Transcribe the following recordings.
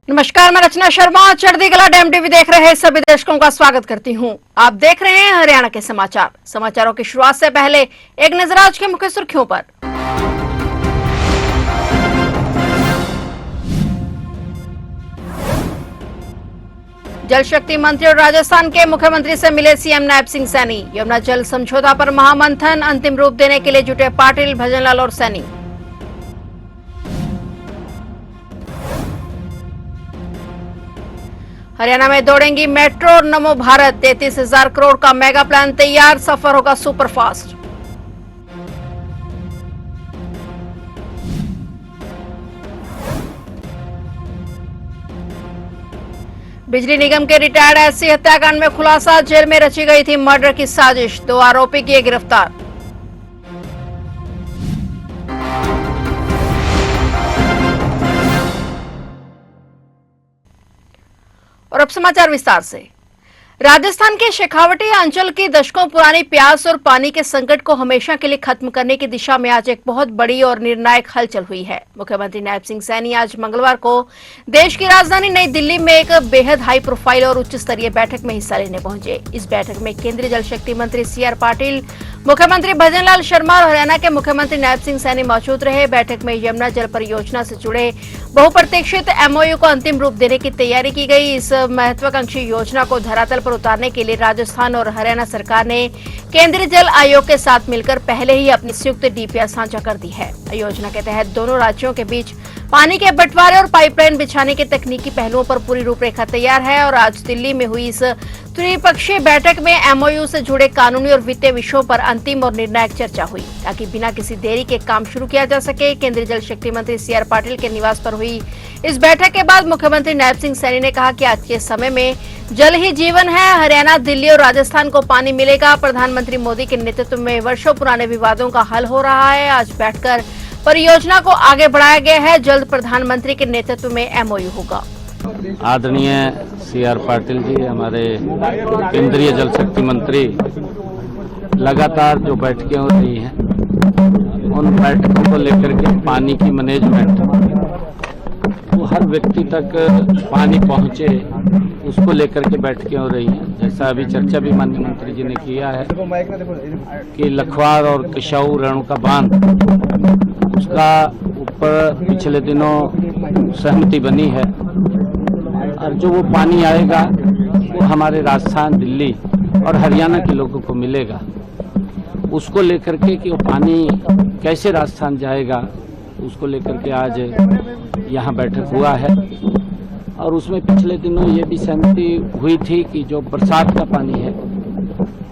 नमस्कार, मैं रचना शर्मा चढ़ती कला डैम टीवी देख रहे सभी दर्शकों का स्वागत करती हूं। आप देख रहे हैं हरियाणा के समाचार। समाचारों की शुरुआत से पहले एक नजर आज के मुख्य सुर्खियों पर। जल शक्ति मंत्री और राजस्थान के मुख्यमंत्री से मिले सीएम नायब सिंह सैनी। यमुना जल समझौता पर महामंथन अंतिम रूप देने के लिए जुटे पाटिल, भजनलाल और सैनी। हरियाणा में दौड़ेंगी मेट्रो और नमो भारत। 33,000 करोड़ का मेगा प्लान तैयार, सफर होगा सुपरफास्ट। बिजली निगम के रिटायर्ड एससी हत्याकांड में खुलासा, जेल में रची गई थी मर्डर की साजिश। 2 आरोपी किए गिरफ्तार। और अब समाचार विस्तार से। राजस्थान के शेखावटी अंचल की दशकों पुरानी प्यास और पानी के संकट को हमेशा के लिए खत्म करने की दिशा में आज एक बहुत बड़ी और निर्णायक हलचल हुई है। मुख्यमंत्री नायब सिंह सैनी आज मंगलवार को देश की राजधानी नई दिल्ली में एक बेहद हाई प्रोफाइल और उच्च स्तरीय बैठक में हिस्सा लेने पहुंचे। इस बैठक में केंद्रीय जल शक्ति मंत्री सीआर पाटिल, मुख्यमंत्री भजनलाल शर्मा और हरियाणा के मुख्यमंत्री नायब सिंह सैनी मौजूद रहे। बैठक में यमुना जल परियोजना से जुड़े बहुप्रतीक्षित एमओयू को अंतिम रूप देने की तैयारी की गई। इस महत्वाकांक्षी योजना को धरातल पर उतारने के लिए राजस्थान और हरियाणा सरकार ने केंद्रीय जल आयोग के साथ मिलकर पहले ही अपनी संयुक्त डीपीआर साझा कर दी है। योजना के तहत दोनों राज्यों के बीच पानी के बंटवारे और पाइपलाइन बिछाने के तकनीकी पहलुओं पर पूरी रूपरेखा तैयार है। और आज दिल्ली में हुई इस त्रिपक्षीय बैठक में एमओयू से जुड़े कानूनी और वित्तीय विषयों पर अंतिम और निर्णायक चर्चा हुई, ताकि बिना किसी देरी के काम शुरू किया जा सके। केंद्रीय जल शक्ति मंत्री सीआर पाटिल के निवास पर हुई इस बैठक के बाद मुख्यमंत्री नायब सिंह सैनी ने कहा कि आज के समय में जल ही जीवन है। हरियाणा, दिल्ली और राजस्थान को पानी मिलेगा। प्रधानमंत्री मोदी के नेतृत्व में वर्षों पुराने विवादों का हल हो रहा है। आज बैठकर परियोजना को आगे बढ़ाया गया है। जल्द प्रधानमंत्री के नेतृत्व में एमओयू होगा। आदरणीय सीआर पाटिल जी, हमारे केंद्रीय जल शक्ति मंत्री, लगातार जो बैठकें हो रही हैं उन बैठकों को लेकर के पानी की मैनेजमेंट, वो हर व्यक्ति तक पानी पहुंचे, उसको लेकर के बैठकें हो रही हैं। जैसा अभी चर्चा भी माननीय मंत्री जी ने किया है कि लखवार और किशाऊ रेणुका बांध, उसका ऊपर पिछले दिनों सहमति बनी है और जो वो पानी आएगा वो हमारे राजस्थान, दिल्ली और हरियाणा के लोगों को मिलेगा। उसको लेकर के कि वो पानी कैसे राजस्थान जाएगा, उसको लेकर के आज यहाँ बैठक हुआ है। और उसमें पिछले दिनों ये भी सहमति हुई थी कि जो बरसात का पानी है,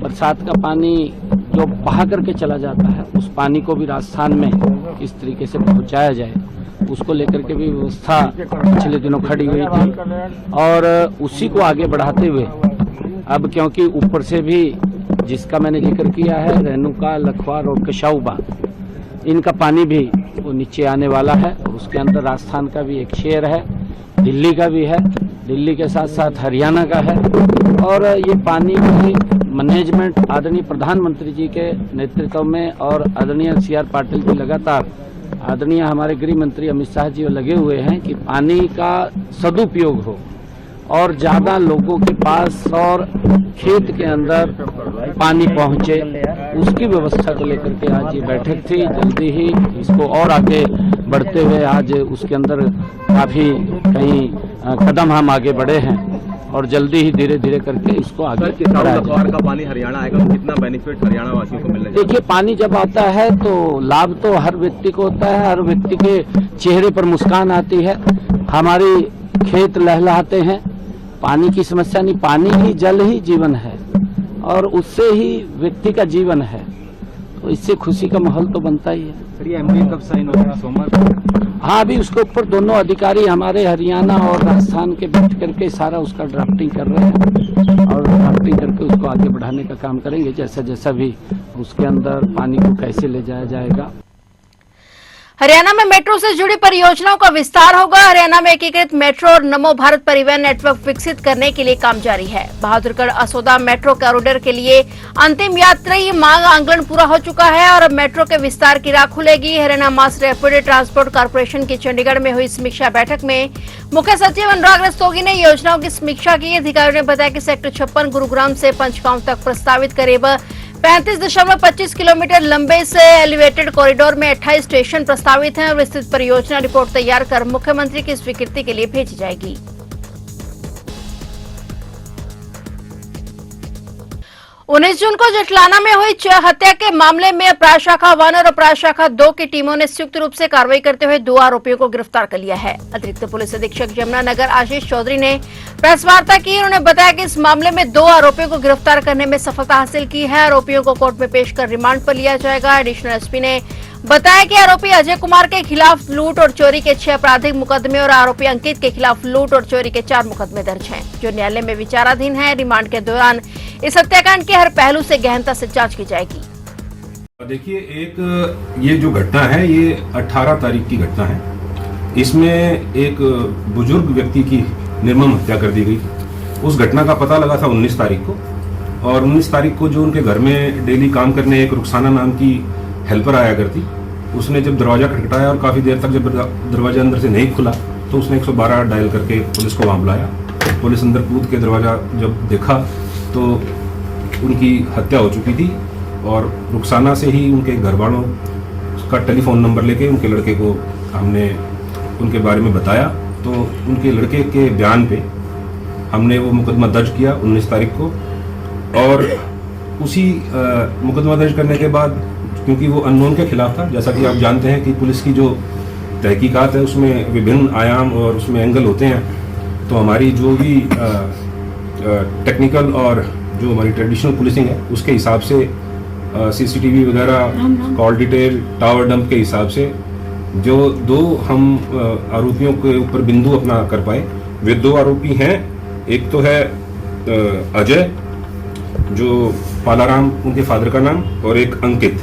बरसात का पानी जो बहा करके चला जाता है, उस पानी को भी राजस्थान में किस तरीके से पहुंचाया जाए, उसको लेकर के भी व्यवस्था पिछले दिनों खड़ी हुई थी। और उसी को आगे बढ़ाते हुए अब क्योंकि ऊपर से भी जिसका मैंने जिक्र किया है, रेणुका, लखवार और किशाऊ बांध, इनका पानी भी वो नीचे आने वाला है। और उसके अंदर राजस्थान का भी एक शेयर है, दिल्ली का भी है, दिल्ली के साथ साथ हरियाणा का है। और ये पानी की मैनेजमेंट आदरणीय प्रधानमंत्री जी के नेतृत्व में और आदरणीय सीआर पाटिल जी लगातार, आदरणीय हमारे गृह मंत्री अमित शाह जी लगे हुए हैं कि पानी का सदुपयोग हो और ज़्यादा लोगों के पास और खेत के अंदर पानी पहुंचे, उसकी व्यवस्था को लेकर के आज ये बैठक थी। जल्दी ही इसको और आगे बढ़ते हुए आज उसके अंदर काफ़ी कई कदम हम आगे बढ़े हैं और जल्दी ही धीरे धीरे करके इसको आगे बढ़ाया जाए। का पानी हरियाणा आएगा तो कितना बेनिफिट हरियाणा वासियों को मिलेगा? देखिए, पानी जब आता है तो लाभ तो हर व्यक्ति को होता है, हर व्यक्ति के चेहरे पर मुस्कान आती है, हमारी खेत लहलहाते हैं। पानी की समस्या नहीं, पानी ही, जल ही जीवन है और उससे ही व्यक्ति का जीवन है, तो इससे खुशी का माहौल तो बनता ही है। ये एमओयू कब साइन होगा? सोमवार? हाँ, अभी उसके ऊपर दोनों अधिकारी हमारे हरियाणा और राजस्थान के बैठ करके सारा उसका ड्राफ्टिंग कर रहे हैं और ड्राफ्टिंग करके उसको आगे बढ़ाने का काम करेंगे, जैसा जैसा भी उसके अंदर पानी को कैसे ले जाया जाएगा। हरियाणा में मेट्रो से जुड़ी परियोजनाओं का विस्तार होगा। हरियाणा में एकीकृत मेट्रो और नमो भारत परिवहन नेटवर्क विकसित करने के लिए काम जारी है। बहादुरगढ़ असोदा मेट्रो कॉरिडोर के लिए अंतिम यात्री मांग आंकलन पूरा हो चुका है और अब मेट्रो के विस्तार की राह खुलेगी। Haryana mass rapid transport corporation की चंडीगढ़ में हुई समीक्षा बैठक में मुख्य सचिव अनुराग रस्तोगी ने योजनाओं की समीक्षा की। अधिकारियों ने बताया कि सेक्टर 56 गुरुग्राम से पंचगांव तक प्रस्तावित करीब 35.25 किलोमीटर लंबे इस एलिवेटेड कॉरिडोर में 28 स्टेशन प्रस्तावित हैं और विस्तृत परियोजना रिपोर्ट तैयार कर मुख्यमंत्री की स्वीकृति के लिए भेजी जाएगी। 19 जून को जटलाना में हुई हत्या के मामले में अपराध शाखा 1 और अपराध शाखा 2 की टीमों ने संयुक्त रूप से कार्रवाई करते हुए 2 आरोपियों को गिरफ्तार कर लिया है। अतिरिक्त पुलिस अधीक्षक यमुनानगर आशीष चौधरी ने प्रेस वार्ता की। उन्होंने बताया कि इस मामले में 2 आरोपियों को गिरफ्तार करने में सफलता हासिल की है। आरोपियों को कोर्ट में पेश कर रिमांड पर लिया जाएगा। एडिशनल एसपी ने बताया कि आरोपी अजय कुमार के खिलाफ लूट और चोरी के 6 आपराधिक मुकदमे और आरोपी अंकित के खिलाफ लूट और चोरी के 4 मुकदमे दर्ज हैं, जो न्यायालय में विचाराधीन है। रिमांड के दौरान इस हत्याकांड के हर पहलू से गहनता से जांच की जाएगी। देखिए, एक ये जो घटना है ये 18 तारीख की घटना है। इसमें एक बुजुर्ग व्यक्ति की निर्मम हत्या कर दी गई। उस घटना का पता लगा था 19 तारीख को, और 19 तारीख को जो उनके घर में डेली काम करने एक रुखसाना नाम की हेल्पर आया करती, उसने जब दरवाजा खटखटाया और काफ़ी देर तक जब दरवाजा अंदर से नहीं खुला तो उसने 112 डायल करके पुलिस को वहाँ बुलाया। पुलिस अंदर कूद के दरवाजा जब देखा तो उनकी हत्या हो चुकी थी, और रुखसाना से ही उनके घर वालों का टेलीफोन नंबर लेके उनके लड़के को हमने उनके बारे में बताया। तो उनके लड़के के बयान पे हमने वो मुकदमा दर्ज किया 19 तारीख को, और उसी मुकदमा दर्ज करने के बाद, क्योंकि वो अननोन के खिलाफ था, जैसा कि आप जानते हैं कि पुलिस की जो तहकीकात है उसमें विभिन्न आयाम और उसमें एंगल होते हैं, तो हमारी जो भी टेक्निकल और जो हमारी ट्रेडिशनल पुलिसिंग है उसके हिसाब से सीसीटीवी वगैरह, कॉल डिटेल, टावर डंप के हिसाब से जो 2 हम आरोपियों के ऊपर बिंदु अपना कर पाए। वे 2 आरोपी हैं, एक तो है अजय जो पालाराम उनके फादर का नाम, और एक अंकित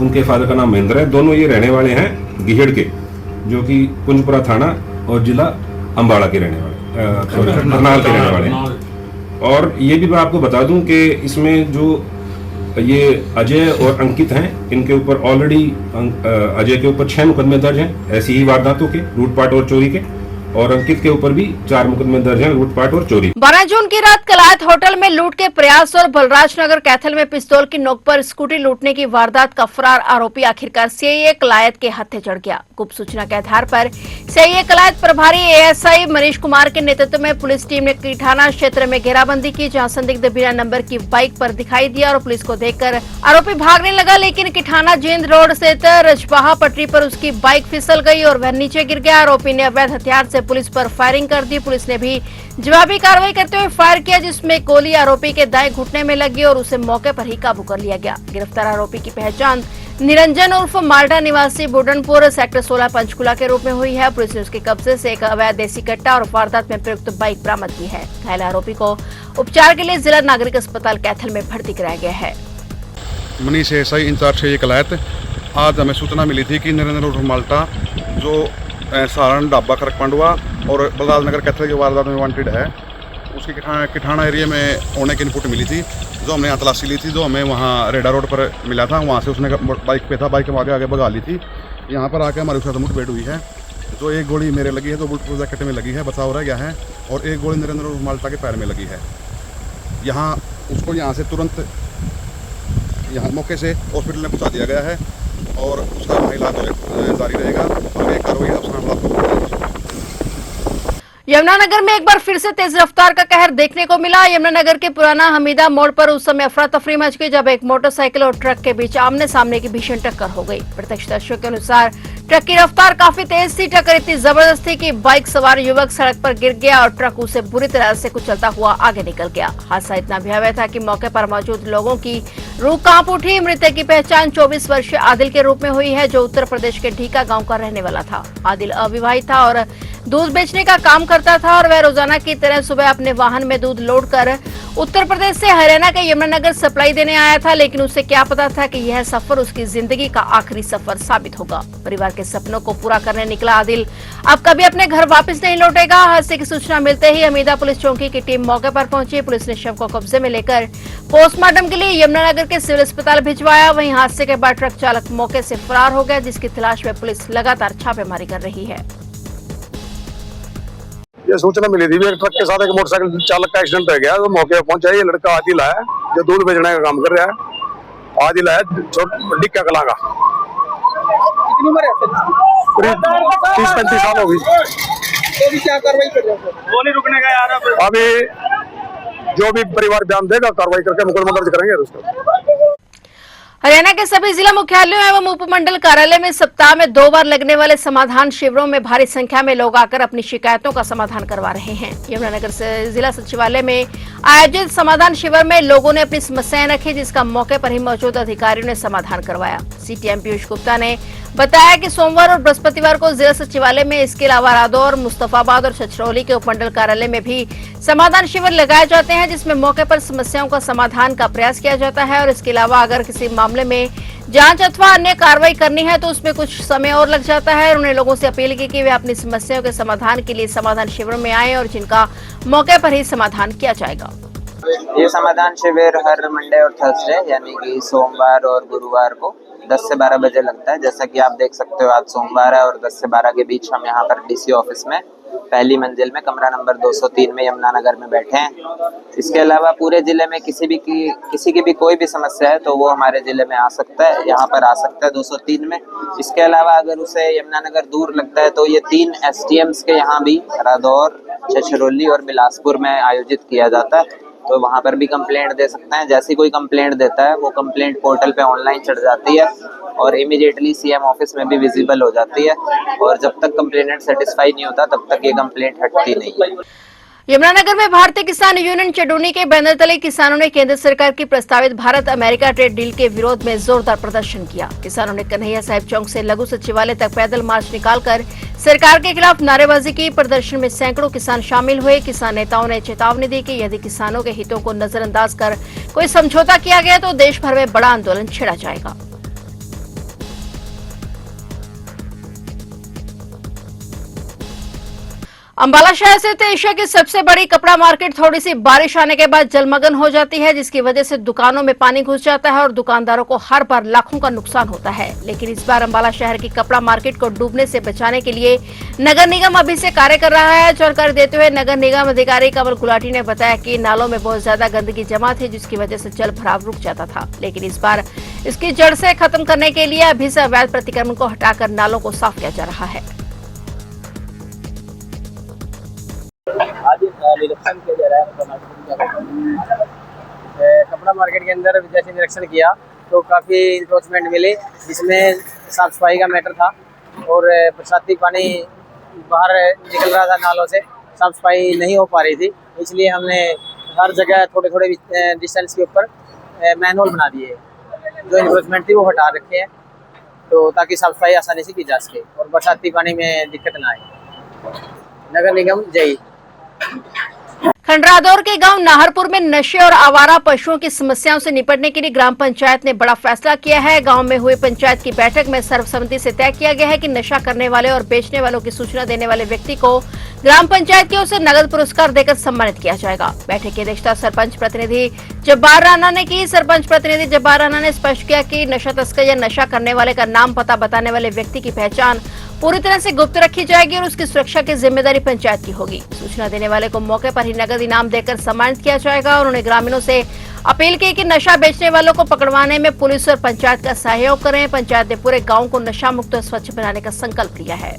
उनके फादर का नाम महेंद्र है। दोनों ये रहने वाले हैं गिहेड़ के, जो कि कुंजपुरा थाना और जिला अम्बाड़ा के रहने वाले, करनाल के रहने वाले हैं। और ये भी मैं आपको बता दूं कि इसमें जो ये अजय और अंकित हैं, इनके ऊपर ऑलरेडी अजय के ऊपर 6 मुकदमे दर्ज हैं ऐसी ही वारदातों के, लूटपाट और चोरी के, और अंकित के ऊपर भी 4 मुकदमे दर्ज हैं लूटपाट और चोरी। 12 जून की रात कलायत होटल में लूट के प्रयास और बलराजनगर कैथल में पिस्तौल की नोक पर स्कूटी लूटने की वारदात का फरार आरोपी आखिरकार सीआईए कलायत के हत्थे चढ़ गया। गुप्त सूचना के आधार पर सीआईए कलायत प्रभारी एएसआई मनीष कुमार के नेतृत्व में पुलिस टीम ने कीठाना क्षेत्र में घेराबंदी की, जहां संदिग्ध बिना नंबर की बाइक पर दिखाई दिया और पुलिस को देखकर आरोपी भागने लगा, लेकिन कीठाना जेंद रोड स्थित रजबाहा पटरी पर उसकी बाइक फिसल गई और वह नीचे गिर गया। आरोपी ने अवैध हथियार से पुलिस पर फायरिंग कर दी। पुलिस ने भी जवाबी कार्रवाई करते हुए फायर किया, जिसमें गोली आरोपी के दाएं घुटने में लगी और उसे मौके पर ही काबू कर लिया गया। गिरफ्तार आरोपी की पहचान निरंजन उर्फ माल्टा निवासी बुडनपुर सेक्टर 16 पंचकुला के रूप में हुई है। पुलिस ने उसके कब्जे से एक अवैध देसी कट्टा और वारदात में प्रयुक्त बाइक बरामद की है। घायल आरोपी को उपचार के लिए जिला नागरिक अस्पताल कैथल में भर्ती कराया गया है। मनीष एएसआई इंचार्ज है कलायत। आज हमें सूचना मिली थी कि निरंजन उर्फ माल्टा जो सारण डाबा खरक पांडुआ और बलराजनगर कैथल की वारदात में वांटेड है, उसकी किठाना एरिया में होने की इनपुट मिली थी, जो हमने यहाँ तलाशी ली थी, जो हमें वहाँ रेडा रोड पर मिला था। वहाँ से उसने बाइक पे था, बाइक के आगे भगा ली थी। यहाँ पर आके हमारे साथ मुठभेड़ हुई है, जो एक गोली मेरे लगी है, 2 बुलेट प्रूफ जैकेट में लगी है, बचाव रह गया है, और एक गोली नरेंद्र उर्फ माल्टा के पैर में लगी है। यहाँ उसको यहाँ से तुरंत यहाँ मौके से हॉस्पिटल में पहुँचा दिया गया है और उसका इलाज जारी रहेगा। आगे कार्रवाई यमुनानगर में एक बार फिर से तेज रफ्तार का कहर देखने को मिला। यमुनानगर के पुराना हमीदा मोड़ पर उस समय अफरा तफरी मच गई जब एक मोटरसाइकिल और ट्रक के बीच आमने सामने की भीषण टक्कर हो गई। प्रत्यक्षदर्शियों के अनुसार ट्रक की रफ्तार काफी तेज थी। टक्कर इतनी जबरदस्त थी कि बाइक सवार युवक सड़क पर गिर गया और ट्रक उसे बुरी तरह से कुचलता हुआ आगे निकल गया। हादसा इतना भयावह था कि मौके पर मौजूद लोगों की रूह कांप उठी। मृतक की पहचान 24 वर्षीय आदिल के रूप में हुई है, जो उत्तर प्रदेश के ढीका गांव का रहने वाला था। आदिल अविवाहित था और दूध बेचने का काम करता था और वह रोजाना की तरह सुबह अपने वाहन में दूध लोड कर उत्तर प्रदेश से हरियाणा के यमुनानगर सप्लाई देने आया था, लेकिन उसे क्या पता था कि यह सफर उसकी जिंदगी का आखिरी सफर साबित होगा। परिवार के के सपनों को पूरा करने निकला आदिल अब कभी अपने घर वापस नहीं लौटेगा। हादसे की सूचना मिलते ही हमीदा पुलिस चौकी की टीम मौके पर पहुंची। पुलिस ने शव को कब्जे में लेकर पोस्टमार्टम के लिए यमुनानगर के सिविल अस्पताल भिजवाया। वहीं हादसे के बाद ट्रक चालक मौके से फरार हो गया, जिसकी तलाश में पुलिस लगातार छापेमारी कर रही है। ये सूचना मिली थी एक ट्रक के साथ एक मोटरसाइकिल चालक का एक्सीडेंट हो गया, तो मौके पर पहुंचा। ये लड़का आदिल है जो दूध बेचने का काम कर रहा है। आदिल है डिक्का कला का। कितनी उम्र है? 30-35 साल हो गई। तो अभी क्या कार्रवाई कर रहे हो? वो नहीं रुकने का यार। अभी जो भी परिवार बयान देगा कार्रवाई करके मुकदमा दर्ज करेंगे उसका। हरियाणा के सभी जिला मुख्यालयों एवं उपमंडल कार्यालय में सप्ताह में 2 बार लगने वाले समाधान शिविरों में भारी संख्या में लोग आकर अपनी शिकायतों का समाधान करवा रहे हैं। यमुनानगर से जिला सचिवालय में आयोजित समाधान शिविर में लोगों ने अपनी समस्याएं रखी, जिसका मौके पर ही मौजूद अधिकारियों ने समाधान करवाया। सीटीएम पीयूष गुप्ता ने बताया कि सोमवार और बृहस्पतिवार को जिला सचिवालय में, इसके अलावा रादौर, मुस्तफाबाद और छछरौली के उपमंडल कार्यालय में भी समाधान शिविर लगाए जाते हैं, जिसमें मौके पर समस्याओं का समाधान का प्रयास किया जाता है। और इसके अलावा अगर किसी मामले में जांच अथवा अन्य कार्रवाई करनी है तो उसमें कुछ समय और लग जाता है। उन्होंने लोगों से अपील की कि वे अपनी समस्याओं के समाधान के लिए समाधान शिविर में आए और जिनका मौके पर ही समाधान किया जाएगा। ये समाधान शिविर हर मंडे और थर्सडे यानी कि सोमवार और गुरुवार को 10 से 12 बजे लगता है। जैसा कि आप देख सकते हो आज सोमवार है और 10 से 12 के बीच हम यहाँ पर डीसी ऑफिस में पहली मंजिल में कमरा नंबर 203 में यमुनानगर में बैठे हैं। इसके अलावा पूरे जिले में किसी की भी कोई भी समस्या है तो वो हमारे जिले में आ सकता है, यहाँ पर आ सकता है 203 में। इसके अलावा अगर उसे यमुनानगर दूर लगता है तो ये 3 STMs के यहाँ भी रादौर, छछरौली और बिलासपुर में आयोजित किया जाता है, तो वहाँ पर भी कंप्लेंट दे सकते हैं। जैसी कोई कंप्लेंट देता है वो कंप्लेंट पोर्टल पे ऑनलाइन चढ़ जाती है और इमीडिएटली सीएम ऑफिस में भी विजिबल हो जाती है और जब तक कंप्लेनेंट सेटिस्फाई नहीं होता तब तक ये कंप्लेंट हटती नहीं है। यमुनानगर में भारतीय किसान यूनियन चडूनी के बैनर तले किसानों ने केंद्र सरकार की प्रस्तावित भारत अमेरिका ट्रेड डील के विरोध में जोरदार प्रदर्शन किया। किसानों ने कन्हैया साहिब चौक से लघु सचिवालय तक पैदल मार्च निकालकर सरकार के खिलाफ नारेबाजी की। प्रदर्शन में सैकड़ों किसान शामिल हुए। किसान नेताओं ने चेतावनी दी कि यदि किसानों के हितों को नजरअंदाज कर कोई समझौता किया गया तो देश भर में बड़ा आंदोलन छेड़ा जाएगा। अंबाला शहर स्थित एशिया की सबसे बड़ी कपड़ा मार्केट थोड़ी सी बारिश आने के बाद जलमग्न हो जाती है, जिसकी वजह से दुकानों में पानी घुस जाता है और दुकानदारों को हर बार लाखों का नुकसान होता है। लेकिन इस बार अंबाला शहर की कपड़ा मार्केट को डूबने से बचाने के लिए नगर निगम अभी से कार्य कर रहा है। जानकारी देते हुए नगर निगम अधिकारी कमल गुलाटी ने बताया कि नालों में बहुत ज्यादा गंदगी जमा थी, जिसकी वजह से जल भराव रुक जाता था। लेकिन इस बार इसकी जड़ से खत्म करने के लिए अभी से अवैध प्रतिक्रमण को हटाकर नालों को साफ किया जा रहा है। आज निरीक्षण किया जा रहा है कपड़ा मार्केट के अंदर। जैसे निरीक्षण किया तो काफ़ी इंक्रोचमेंट मिली, जिसमें साफ सफाई का मैटर था और बरसाती पानी बाहर निकल रहा था नालों से, साफ सफाई नहीं हो पा रही थी। इसलिए हमने हर जगह थोड़े थोड़े डिस्टेंस के ऊपर मैनहोल बना दिए, जो इंक्रोचमेंट थी वो हटा रखे हैं, तो ताकि साफ सफाई आसानी से की जा सके और बरसाती पानी में दिक्कत ना आए। नगर निगम जय। खंडरादौर के गांव नाहरपुर में नशे और आवारा पशुओं की समस्याओं से निपटने के लिए ग्राम पंचायत ने बड़ा फैसला किया है। गांव में हुई पंचायत की बैठक में सर्वसम्मति से तय किया गया है कि नशा करने वाले और बेचने वालों की सूचना देने वाले व्यक्ति को ग्राम पंचायत की ओर से नगद पुरस्कार देकर सम्मानित किया जाएगा। बैठक की अध्यक्षता सरपंच प्रतिनिधि जब्बार राणा ने की। सरपंच प्रतिनिधि जब्बार राणा ने स्पष्ट किया कि नशा तस्कर या नशा करने वाले का नाम पता बताने वाले व्यक्ति की पहचान पूरी तरह से गुप्त रखी जाएगी और उसकी सुरक्षा की जिम्मेदारी पंचायत की होगी। सूचना देने वाले को मौके पर ही नगद इनाम देकर सम्मानित किया जाएगा। उन्होंने ग्रामीणों से अपील की कि नशा बेचने वालों को पकड़वाने में पुलिस और पंचायत का सहयोग करें। पंचायत ने पूरे गांव को नशा मुक्त और स्वच्छ बनाने का संकल्प लिया है।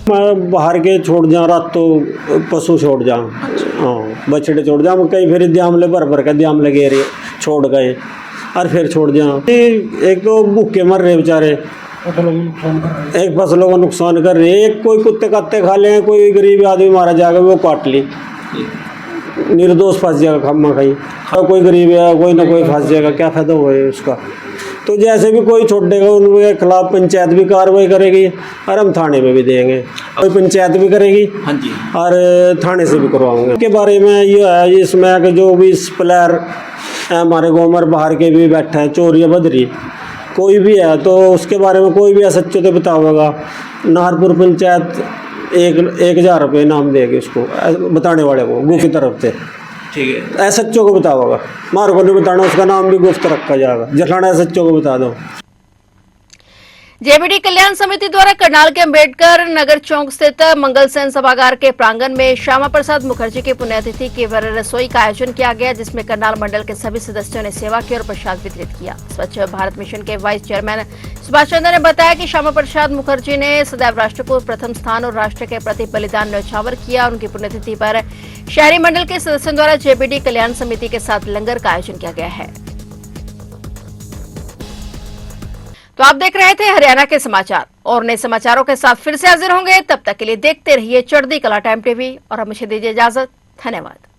बाहर के छोड़ जा रात तो पशु छोड़ जा, हाँ बछड़े छोड़ जा, कई फिर द्यामले भर के द्यामले गे रहे छोड़ गए और फिर छोड़ जा। एक तो भूखे मर रहे बेचारे, एक फसलों को नुकसान कर रहे, एक कोई कुत्ते कात्ते खा ले, कोई गरीब आदमी मारा जाएगा वो काट ली, निर्दोष फंस जाएगा खम्मा खाई, और कोई गरीब है कोई ना कोई फंस जाएगा, क्या फायदा हुआ है उसका। तो जैसे भी कोई छोड़ेगा उनके खिलाफ पंचायत भी कार्रवाई करेगी और हम थाने में भी देंगे, कोई पंचायत भी करेगी और थाने से भी करवाएंगे। के बारे में ये है इसमें कि जो भी प्लेयर हमारे गाँव में बाहर के भी बैठे हैं चोरिया बदरी, कोई भी है तो उसके बारे में कोई भी असत्य तो बतावेगा, नाहरपुर पंचायत 1,000 रुपये इनाम देगी उसको बताने वाले को गुफ की तरफ से। ठीक है, असत्यों को बतावेगा, मार को नहीं बताना, उसका नाम भी गुप्त रखा जाएगा। जठाना असत्यों को बता दो। जेबीडी कल्याण समिति द्वारा करनाल के अंबेडकर नगर चौक स्थित मंगल सेन सभागार के प्रांगण में श्यामा प्रसाद मुखर्जी की पुण्यतिथि की रसोई का आयोजन किया गया, जिसमें करनाल मंडल के सभी सदस्यों ने सेवा की और प्रसाद वितरित किया। स्वच्छ भारत मिशन के वाइस चेयरमैन सुभाष चंद्र ने बताया कि श्यामा प्रसाद मुखर्जी ने सदैव राष्ट्र को प्रथम स्थान और राष्ट्र के प्रति बलिदान न्यौछावर किया। उनकी पुण्यतिथि पर शहरी मंडल के सदस्यों द्वारा जेबीडी कल्याण समिति के साथ लंगर का आयोजन किया गया है। तो आप देख रहे थे हरियाणा के समाचार, और नए समाचारों के साथ फिर से हाजिर होंगे। तब तक के लिए देखते रहिए चढ़ती कला टाइम टीवी, और अब मुझे दीजिए इजाजत। धन्यवाद।